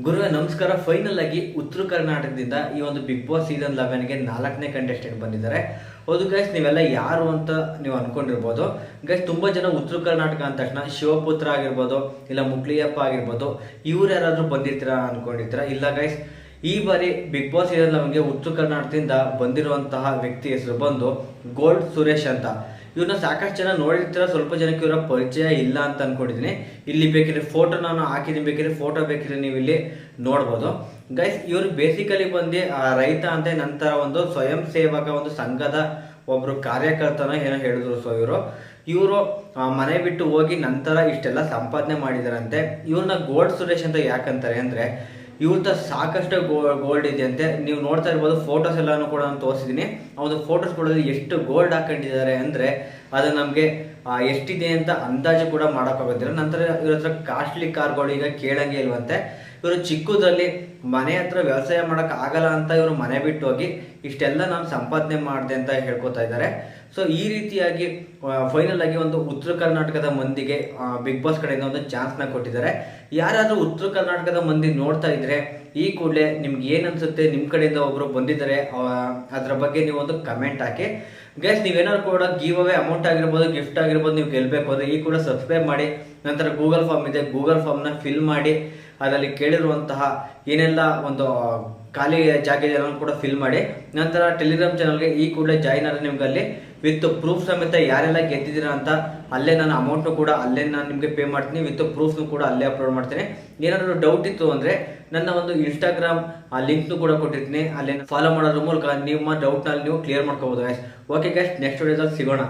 ಗುರುವೆ ನಮಸ್ಕಾರ. ಫೈನಲ್ ಆಗಿ ಉತ್ತರ ಕರ್ನಾಟಕದಿಂದ ಈ ಒಂದು ಬಿಗ್ ಬಾಸ್ ಸೀಸನ್ 11ಗೆ 4ನೇ ಕಂಟೆಸ್ಟೆಂಟ್ ಬಂದಿದ್ದಾರೆ. ಹೌದು ಗೈಸ್, ನೀವೆಲ್ಲ ಯಾರು ಅಂತ ನೀವು ಅನ್ಕೊಂಡಿರ್ಬೋದು. ಗೈಸ್, ತುಂಬಾ ಜನ ಉತ್ತರ ಕರ್ನಾಟಕ ಅಂದ ತಕ್ಷಣ ಶಿವಪುತ್ರ ಆಗಿರ್ಬೋದು, ಇಲ್ಲ ಮುಕ್ಲಿಯಪ್ಪ ಆಗಿರ್ಬೋದು, ಇವ್ರು ಯಾರಾದ್ರೂ ಬಂದಿರ್ತೀರಾ ಅನ್ಕೊಂಡಿರ್ತೀರಾ. ಇಲ್ಲ ಗೈಸ್, ಈ ಬಾರಿ ಬಿಗ್ ಬಾಸ್ ಸೀಸನ್ 11ಗೆ ಉತ್ತರ ಕರ್ನಾಟಕದಿಂದ ಬಂದಿರುವಂತಹ ವ್ಯಕ್ತಿ ಹೆಸರು ಬಂದು ಗೋಲ್ಡ್ ಸುರೇಶ್ ಅಂತ. ಇವ್ರನ್ನ ಸಾಕಷ್ಟು ಜನ ನೋಡಿರ್ತೀರ, ಸ್ವಲ್ಪ ಜನಕ್ಕೆ ಇವರ ಪರಿಚಯ ಇಲ್ಲ ಅಂತ ಅನ್ಕೊಂಡಿದ್ದೀನಿ. ಇಲ್ಲಿ ಬೇಕಿದ್ರೆ ಫೋಟೋ ನಾನು ಹಾಕಿದ್ದೀನಿ, ಬೇಕಿದ್ರೆ ಫೋಟೋ ಬೇಕಿದ್ರೆ ನೀವು ಇಲ್ಲಿ ನೋಡ್ಬೋದು. ಗೈಸ್, ಇವರು ಬೇಸಿಕಲಿ ಬಂದು ರೈತ ಅಂತ, ನಂತರ ಒಂದು ಸ್ವಯಂ ಸೇವಕ ಒಂದು ಸಂಘದ ಒಬ್ರು ಕಾರ್ಯಕರ್ತನ ಏನೋ ಹೇಳಿದ್ರು. ಸೊ ಇವರು ಮನೆ ಬಿಟ್ಟು ಹೋಗಿ ನಂತರ ಇಷ್ಟೆಲ್ಲ ಸಂಪಾದನೆ ಮಾಡಿದಾರಂತೆ. ಇವ್ರನ್ನ ಗೋಲ್ಡ್ ಸುರೇಶ್ ಅಂತ ಯಾಕಂತಾರೆ ಅಂದ್ರೆ, ಇವ್ರದ್ದು ಸಾಕಷ್ಟು ಗೋಲ್ಡ್ ಇದೆ ಅಂತೆ. ನೀವು ನೋಡ್ತಾ ಇರ್ಬೋದು, ಫೋಟೋಸ್ ಎಲ್ಲಾನು ಕೂಡ ನಾನು ತೋರಿಸಿದ್ದೀನಿ. ಆ ಒಂದು ಫೋಟೋಸ್ಗಳಲ್ಲಿ ಎಷ್ಟು ಗೋಲ್ಡ್ ಹಾಕೊಂಡಿದ್ದಾರೆ ಅಂದ್ರೆ ಅದು ನಮಗೆ ಎಷ್ಟಿದೆ ಅಂತ ಅಂದಾಜು ಕೂಡ ಮಾಡೋಕ್ಕಾಗೋದಿಲ್ಲ. ನಂತರ ಇವ್ರ ಹತ್ರ ಕಾಸ್ಟ್ಲಿ ಕಾರ್ಗಳು ಈಗ ಕೇಳಂಗೆ ಇಲ್ವಂತೆ. ಇವರು ಚಿಕ್ಕದಲ್ಲಿ ಮನೆ ಹತ್ರ ವ್ಯವಸಾಯ ಮಾಡಕ್ ಆಗಲ್ಲ ಅಂತ ಇವರು ಮನೆ ಬಿಟ್ಟು ಹೋಗಿ ಇಷ್ಟೆಲ್ಲ ನಾನು ಸಂಪಾದನೆ ಮಾಡಿದೆ ಅಂತ ಹೇಳ್ಕೊತಾ ಇದ್ದಾರೆ. ಸೊ ಈ ರೀತಿಯಾಗಿ ಫೈನಲ್ ಆಗಿ ಒಂದು ಉತ್ತರ ಕರ್ನಾಟಕದ ಮಂದಿಗೆ ಬಿಗ್ ಬಾಸ್ ಕಡೆಯಿಂದ ಒಂದು ಚಾನ್ಸ್ನ ಕೊಟ್ಟಿದ್ದಾರೆ. ಯಾರಾದ್ರೂ ಉತ್ತರ ಕರ್ನಾಟಕದ ಮಂದಿ ನೋಡ್ತಾ ಇದ್ರೆ ಈ ಕೂಡಲೇ ನಿಮ್ಗೆ ಏನ್ ಅನ್ಸುತ್ತೆ, ನಿಮ್ ಕಡೆಯಿಂದ ಒಬ್ರು ಬಂದಿದ್ದಾರೆ ಅದ್ರ ಬಗ್ಗೆ ನೀವು ಒಂದು ಕಮೆಂಟ್ ಹಾಕಿ. ಗೈಸ್, ನೀವೇನಾದ್ರು ಕೂಡ ಗಿವ್ ಅವೇ ಅಮೌಂಟ್ ಆಗಿರ್ಬೋದು, ಗಿಫ್ಟ್ ಆಗಿರ್ಬೋದು, ನೀವು ಗೆಲ್ಬೇಕು ಅಂದ್ರೆ ಈ ಕೂಡ ಸಬ್ಸ್ಕ್ರೈಬ್ ಮಾಡಿ. ನಂತರ ಗೂಗಲ್ ಫಾರ್ಮ್ ಇದೆ, ಗೂಗಲ್ ಫಾರ್ಮ್ನ ಫಿಲ್ ಮಾಡಿ ಅದರಲ್ಲಿ ಕೇಳಿರುವಂತಹ ಏನೆಲ್ಲ ಒಂದು ಖಾಲಿ ಜಾಗ ಇದೆ ಕೂಡ ಫಿಲ್ ಮಾಡಿ. ನಂತರ ಟೆಲಿಗ್ರಾಮ್ ಚಾನಲ್ಗೆ ಈ ಕೂಡಲೇ ಜಾಯಿನ್ ಆದರೆ ನಿಮ್ಗೆ ಅಲ್ಲಿ ವಿತ್ ಪ್ರೂಫ್ ಸಮೇತ ಯಾರೆಲ್ಲ ಗೆದ್ದಿದ್ದೀರಾ ಅಂತ ಅಲ್ಲೇ ನಾನು ಅಮೌಂಟ್ನು ಕೂಡ ಅಲ್ಲೇ ನಾನು ನಿಮಗೆ ಪೇ ಮಾಡ್ತೀನಿ, ವಿತ್ ಪ್ರೂಫ್ನು ಕೂಡ ಅಲ್ಲೇ ಅಪ್ಲೋಡ್ ಮಾಡ್ತೀನಿ. ಏನಾದರೂ ಡೌಟ್ ಇತ್ತು ಅಂದರೆ ನನ್ನ ಒಂದು ಇನ್ಸ್ಟಾಗ್ರಾಮ್ ಲಿಂಕ್ನು ಕೂಡ ಕೊಟ್ಟಿರ್ತೀನಿ, ಅಲ್ಲೇ ಫಾಲೋ ಮಾಡೋದ್ರ ಮೂಲಕ ನಿಮ್ಮ ಡೌಟ್ನಲ್ಲಿ ನೀವು ಕ್ಲಿಯರ್ ಮಾಡ್ಕೋಬೋದು ಗೈಸ್. ಓಕೆ ಗೈಸ್, ನೆಕ್ಸ್ಟ್ ವಿಡಿಯೋದಲ್ಲಿ ಸಿಗೋಣ.